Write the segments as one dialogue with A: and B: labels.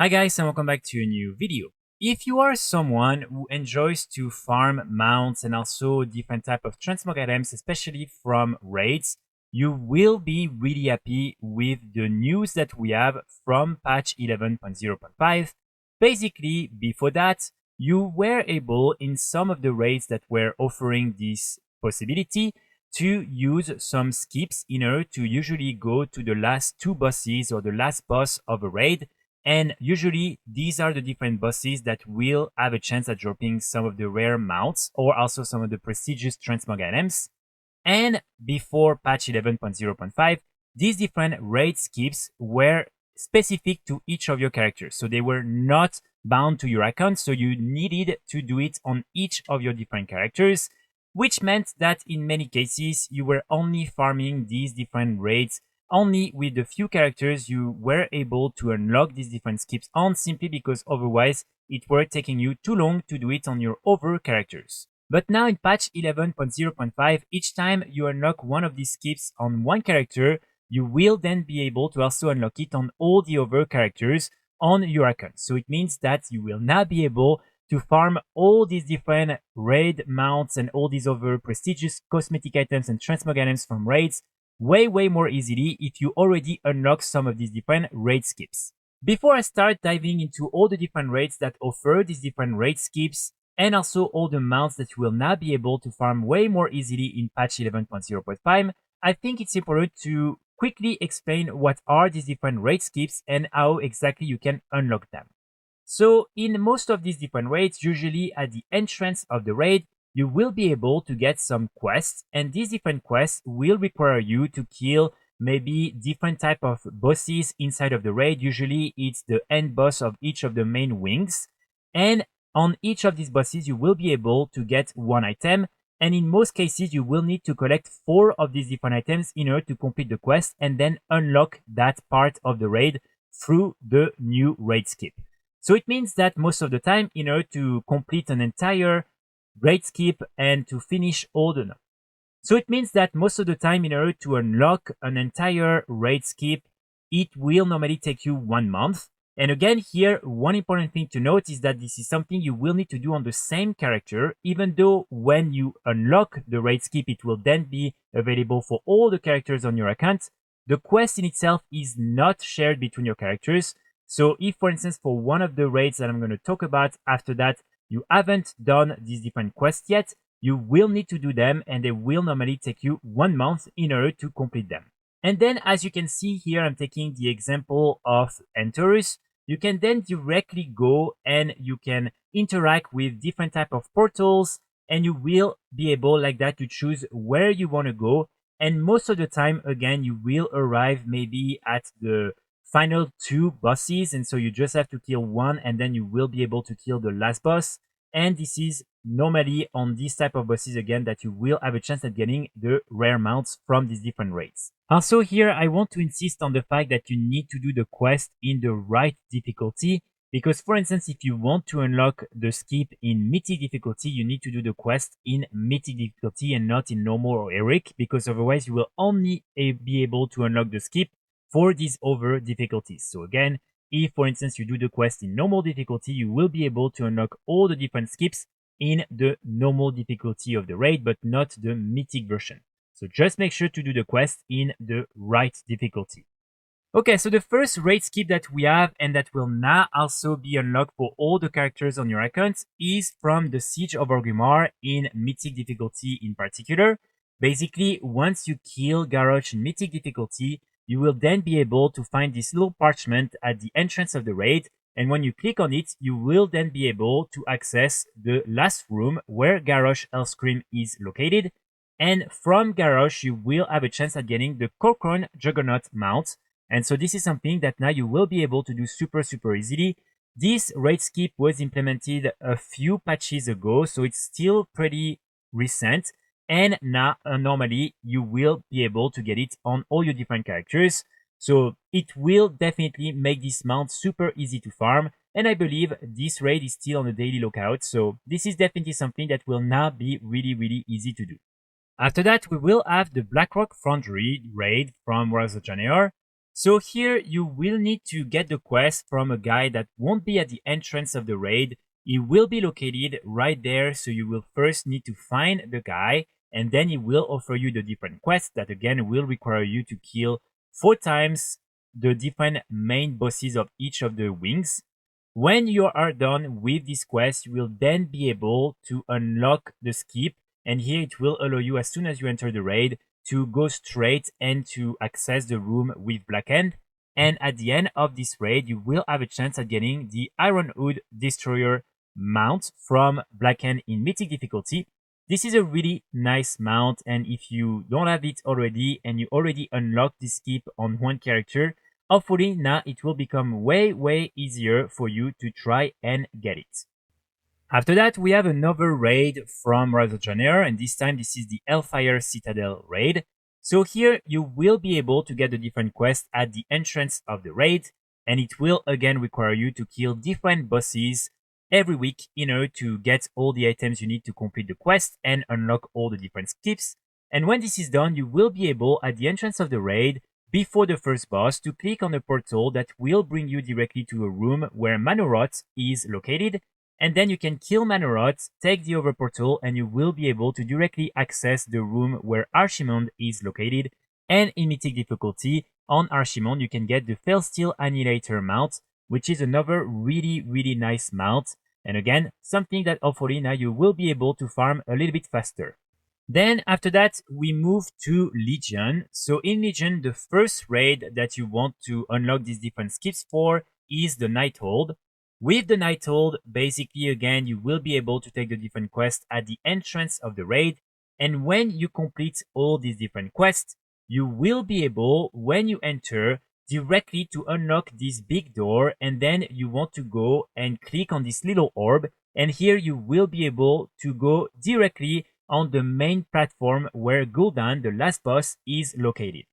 A: Hi guys and welcome back to a new video. If you are someone who enjoys to farm mounts and also different type of transmog items, especially from raids, you will be really happy with the news that we have from patch 11.0.5. Basically, before that, you were able in some of the raids that were offering this possibility to use some skips in order to usually go to the last two bosses or the last boss of a raid. And usually these are the different bosses that will have a chance at dropping some of the rare mounts or also some of the prestigious transmog items. And before patch 11.0.5, these different raid skips were specific to each of your characters. So they were not bound to your account. So you needed to do it on each of your different characters, which meant that in many cases, you were only farming these different raids only with the few characters you were able to unlock these different skips on, simply because otherwise it were taking you too long to do it on your other characters. But now in patch 11.0.5, each time you unlock one of these skips on one character, you will then be able to also unlock it on all the other characters on your account. So it means that you will now be able to farm all these different raid mounts and all these other prestigious cosmetic items and transmog items from raids way more easily if you already unlock some of these different raid skips. Before I start diving into all the different raids that offer these different raid skips and also all the mounts that you will now be able to farm way more easily in patch 11.0.5, I think it's important to quickly explain what are these different raid skips and how exactly you can unlock them. So in most of these different raids, usually at the entrance of the raid, you will be able to get some quests, and these different quests will require you to kill maybe different type of bosses inside of the raid. Usually it's the end boss of each of the main wings, and on each of these bosses you will be able to get one item, and in most cases you will need to collect 4 of these different items in order to complete the quest and then unlock that part of the raid through the new raid skip. So it means that most of the time, in order to complete an entire raid skip and to finish all the... So it means that most of the time, in order to unlock an entire raid skip, it will normally take you 1 month. And again, here, one important thing to note is that this is something you will need to do on the same character, even though when you unlock the raid skip, it will then be available for all the characters on your account. The quest in itself is not shared between your characters. So if, for instance, for one of the raids that I'm going to talk about after that, you haven't done these different quests yet, you will need to do them, and they will normally take you 1 month in order to complete them. And then, as you can see here, I'm taking the example of Antorus. You can then directly go and you can interact with different type of portals, and you will be able like that to choose where you want to go. And most of the time, again, you will arrive maybe at the final 2 bosses, and so you just have to kill one and then you will be able to kill the last boss. And this is normally on these type of bosses again that you will have a chance at getting the rare mounts from these different raids. Also here I want to insist on the fact that you need to do the quest in the right difficulty, because for instance if you want to unlock the skip in mythic difficulty, you need to do the quest in mythic difficulty and not in normal or heroic, because otherwise you will only be able to unlock the skip for these other difficulties. So again, if for instance you do the quest in normal difficulty, you will be able to unlock all the different skips in the normal difficulty of the raid, but not the mythic version. So just make sure to do the quest in the right difficulty. Okay, so the first raid skip that we have, and that will now also be unlocked for all the characters on your account, is from the Siege of Orgrimmar in mythic difficulty in particular. Basically, once you kill Garrosh in mythic difficulty, you will then be able to find this little parchment at the entrance of the raid, and when you click on it, you will then be able to access the last room where Garrosh Hellscream is located, and from Garrosh you will have a chance at getting the Corcoran Juggernaut mount, and so this is something that now you will be able to do super easily. This raid skip was implemented a few patches ago, so it's still pretty recent. And now, normally, you will be able to get it on all your different characters. So it will definitely make this mount super easy to farm. And I believe this raid is still on the daily lookout. So this is definitely something that will now be really easy to do. After that, we will have the Blackrock Foundry raid from Dazar'alor. So here you will need to get the quest from a guy that won't be at the entrance of the raid. He will be located right there, so you will first need to find the guy, and then he will offer you the different quests that again will require you to kill 4 times the different main bosses of each of the wings. When you are done with this quest, you will then be able to unlock the skip, and here it will allow you, as soon as you enter the raid, to go straight and to access the room with Blackhand. And at the end of this raid, you will have a chance at getting the Ironwood Destroyer mount from Blackhand in Mythic difficulty. This is a really nice mount, and if you don't have it already and you already unlocked this skip on one character, hopefully now it will become way easier for you to try and get it. After that, we have another raid from Rise of Janeer, and this time this is the Hellfire Citadel raid. So here you will be able to get the different quests at the entrance of the raid, and it will again require you to kill different bosses every week in order to get all the items you need to complete the quest and unlock all the different skips. And when this is done, you will be able, at the entrance of the raid, before the first boss, to click on a portal that will bring you directly to a room where Manoroth is located, and then you can kill Manoroth, take the other portal, and you will be able to directly access the room where Archimond is located. And in Mythic difficulty, on Archimond, you can get the Felsteel Annihilator mount, which is another really nice mount. And again, something that hopefully now you will be able to farm a little bit faster. Then after that, we move to Legion. So in Legion, the first raid that you want to unlock these different skips for is the Nighthold. With the Nighthold, basically again, you will be able to take the different quests at the entrance of the raid. And when you complete all these different quests, you will be able, when you enter, directly to unlock this big door, and then you want to go and click on this little orb, and here you will be able to go directly on the main platform where Gul'dan, the last boss, is located.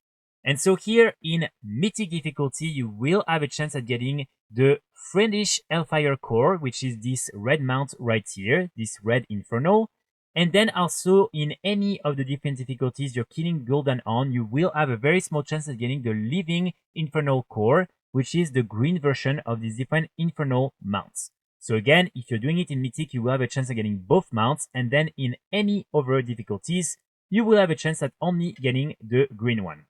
A: And so here in Mythic difficulty, you will have a chance at getting the Friendish Hellfire core, which is this red mount right here, this red Inferno. And then also in any of the different difficulties you're killing Gul'dan on, you will have a very small chance at getting the Living Infernal core, which is the green version of these different Infernal mounts. So again, if you're doing it in Mythic, you will have a chance at getting both mounts, and then in any other difficulties, you will have a chance at only getting the green one.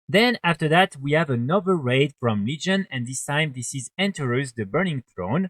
A: Then after that, we have another raid from Legion, and this time this is Antorus, the Burning Throne.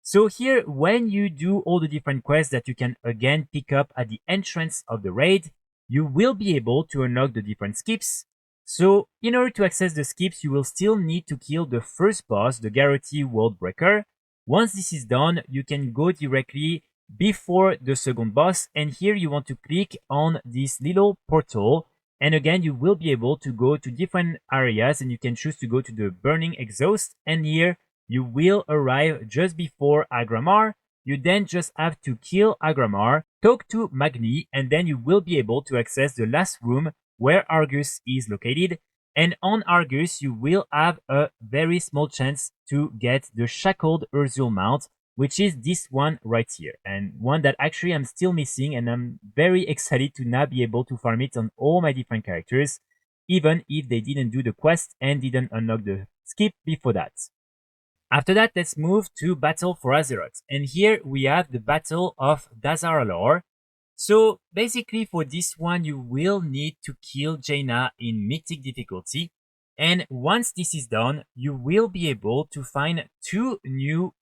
A: So here, when you do all the different quests that you can again pick up at the entrance of the raid, you will be able to unlock the different skips. So in order to access the skips, you will still need to kill the first boss, the Garroty Worldbreaker. Once this is done, you can go directly before the second boss, and here you want to click on this little portal, and again you will be able to go to different areas, and you can choose to go to the Burning Exhaust, and here you will arrive just before Orgrimmar. You then just have to kill Orgrimmar, talk to Magni, and then you will be able to access the last room where Argus is located. And on Argus, you will have a very small chance to get the Shackled Urzul mount, which is this one right here, and one that actually I'm still missing, and I'm very excited to now be able to farm it on all my different characters, even if they didn't do the quest and didn't unlock the skip before that. After that, let's move to Battle for Azeroth, and here we have the Battle of Dazar'alor. So basically for this one, you will need to kill Jaina in Mythic difficulty, and once this is done, you will be able to find 2 new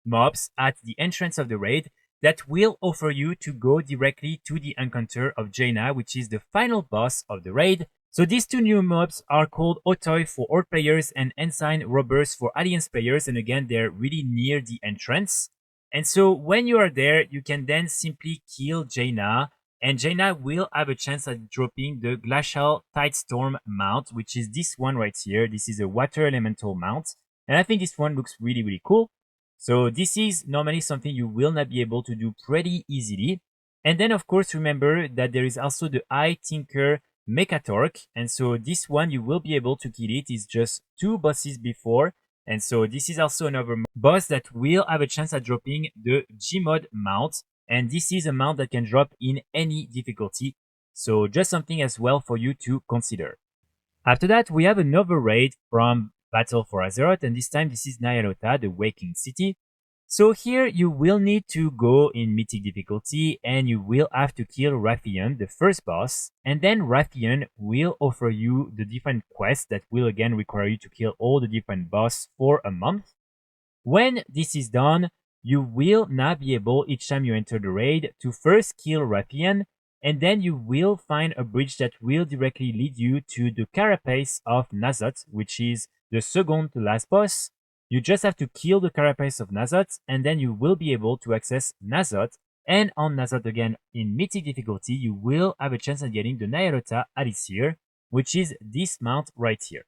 A: mobs at the entrance of the raid that will offer you to go directly to the encounter of Jaina, which is the final boss of the raid. So these 2 new mobs are called Otoi for Horde players and Ensign Robbers for Alliance players, and again they're really near the entrance. And so when you are there, you can then simply kill Jaina, and Jaina will have a chance at dropping the Glacial Tidestorm mount, which is this one right here. This is a Water Elemental mount, and I think this one looks really cool. So this is normally something you will not be able to do pretty easily. And then of course remember that there is also the Eye Tinker Mechatorque, and so this one you will be able to kill it. It's just 2 bosses before, and so this is also another boss that will have a chance at dropping the Gmod mount, and this is a mount that can drop in any difficulty. So just something as well for you to consider. After that, we have another raid from Battle for Azeroth, and this time this is Ny'alotha, the Waking City. So here you will need to go in Mythic difficulty and you will have to kill Rathian, the first boss, and then Rathian will offer you the different quests that will again require you to kill all the different boss for a month. When this is done, you will now be able, each time you enter the raid, to first kill Rathian, and then you will find a bridge that will directly lead you to the carapace of N'alotha, which is the second to last boss. You just have to kill the carapace of N'alotha, and then you will be able to access N'alotha. And on N'alotha again, in Mythic difficulty, you will have a chance at getting the Ny'alotha Elixir, which is this mount right here.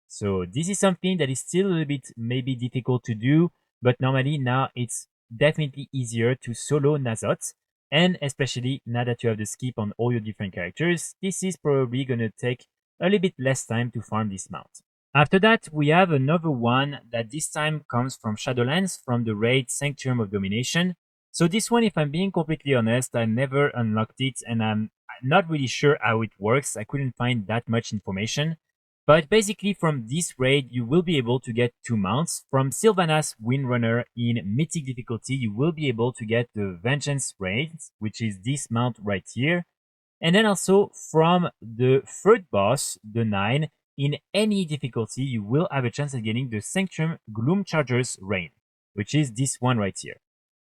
A: So this is something that is still a little bit maybe difficult to do, but normally now it's definitely easier to solo N'alotha. And especially now that you have the skip on all your different characters, this is probably going to take a little bit less time to farm this mount. After that, we have another one that this time comes from Shadowlands from the raid Sanctum of Domination. So this one, if I'm being completely honest, I never unlocked it and I'm not really sure how it works. I couldn't find that much information. But basically from this raid, you will be able to get 2 mounts. From Sylvanas Windrunner in Mythic difficulty, you will be able to get the Vengeance raid, which is this mount right here. And then also from the third boss, the 9, in any difficulty, you will have a chance at getting the Sanctum Gloomcharger's raid, which is this one right here.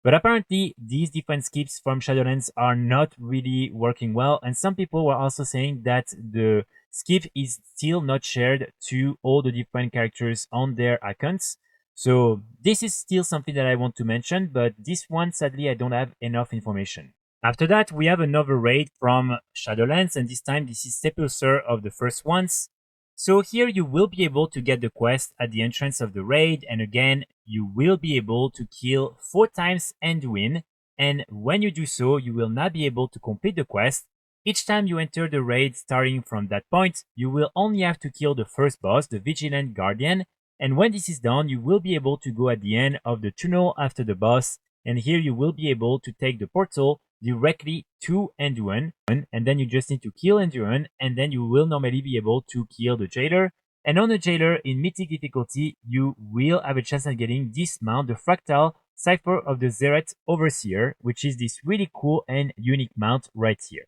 A: But apparently, these different skips from Shadowlands are not really working well, and some people were also saying that the skip is still not shared to all the different characters on their accounts. So this is still something that I want to mention, but this one, sadly, I don't have enough information. After that, we have another raid from Shadowlands, and this time this is Sepulcer of the first ones. So here you will be able to get the quest at the entrance of the raid, and again, you will be able to kill 4 times Anduin, and when you do so, you will not be able to complete the quest. Each time you enter the raid starting from that point, you will only have to kill the first boss, the Vigilant Guardian, and when this is done, you will be able to go at the end of the tunnel after the boss, and here you will be able to take the portal directly to Anduin, and then you just need to kill Anduin, and then you will normally be able to kill the Jailer. And on the Jailer, in Mythic difficulty, you will have a chance at getting this mount, the Fractal Cipher of the Zereth Overseer, which is this really cool and unique mount right here.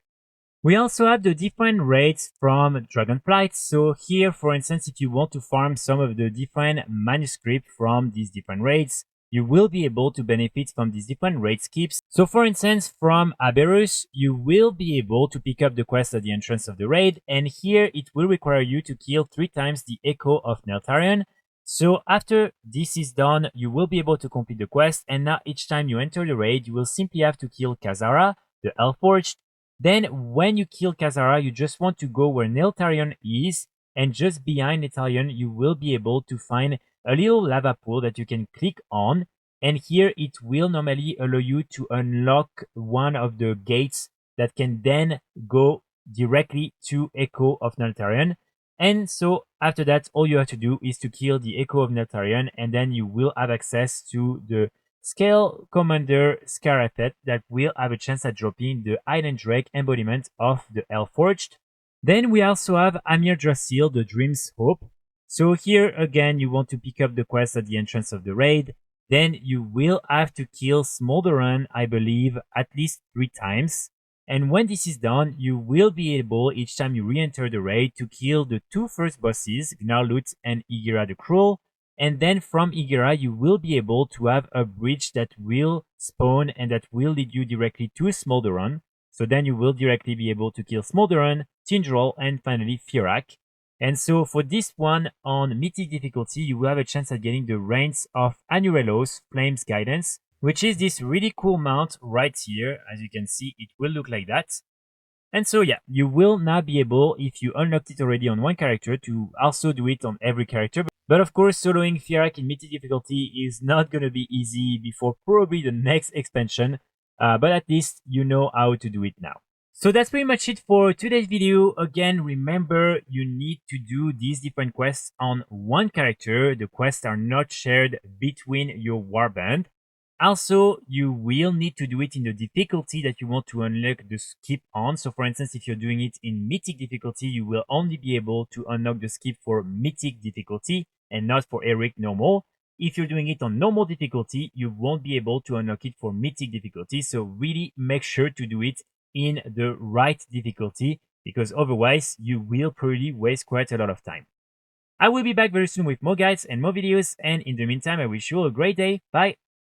A: We also have the different raids from Dragonflight. So here, for instance, if you want to farm some of the different manuscripts from these different raids, you will be able to benefit from these different raid skips. So for instance, from Aberrus, you will be able to pick up the quest at the entrance of the raid, and here it will require you to kill 3 times the Echo of Neltharion. So after this is done, you will be able to complete the quest, and now each time you enter the raid, you will simply have to kill Khazara, the Hellforged. Then when you kill Khazara, you just want to go where Neltharion is, and just behind Neltharion, you will be able to find a little lava pool that you can click on, and here it will normally allow you to unlock one of the gates that can then go directly to Echo of Neltharion. And so after that, all you have to do is to kill the Echo of Neltharion, and then you will have access to the Scale Commander Scarafet that will have a chance at dropping the Island Drake embodiment of the Hellforged. Then we also have Amirdrassil, the Dream's Hope. So here again, you want to pick up the quest at the entrance of the raid. Then you will have to kill Smolderon, I believe, at least 3 times. And when this is done, you will be able, each time you re-enter the raid, to kill the 2 first bosses, Gnarlut and Igira the Cruel. And then from Igira, you will be able to have a bridge that will spawn and that will lead you directly to Smolderon. So then you will directly be able to kill Smolderon, Tindral, and finally Firak. And so for this one on Mythic difficulty, you will have a chance at getting the Reigns of Anurelos Flames Guidance, which is this really cool mount right here. As you can see, it will look like that. And so yeah, you will now be able, if you unlocked it already on one character, to also do it on every character. But of course, soloing Firak in Mythic difficulty is not going to be easy before probably the next expansion, but at least you know how to do it now. So that's pretty much it for today's video. Again, remember you need to do these different quests on one character. The quests are not shared between your warband. Also, you will need to do it in the difficulty that you want to unlock the skip on. So for instance, if you're doing it in Mythic difficulty, you will only be able to unlock the skip for Mythic difficulty and not for Heroic normal. If you're doing it on normal difficulty, you won't be able to unlock it for Mythic difficulty. So really make sure to do it in the right difficulty, because otherwise you will probably waste quite a lot of time. I will be back very soon with more guides and more videos, and in the meantime I wish you all a great day. Bye!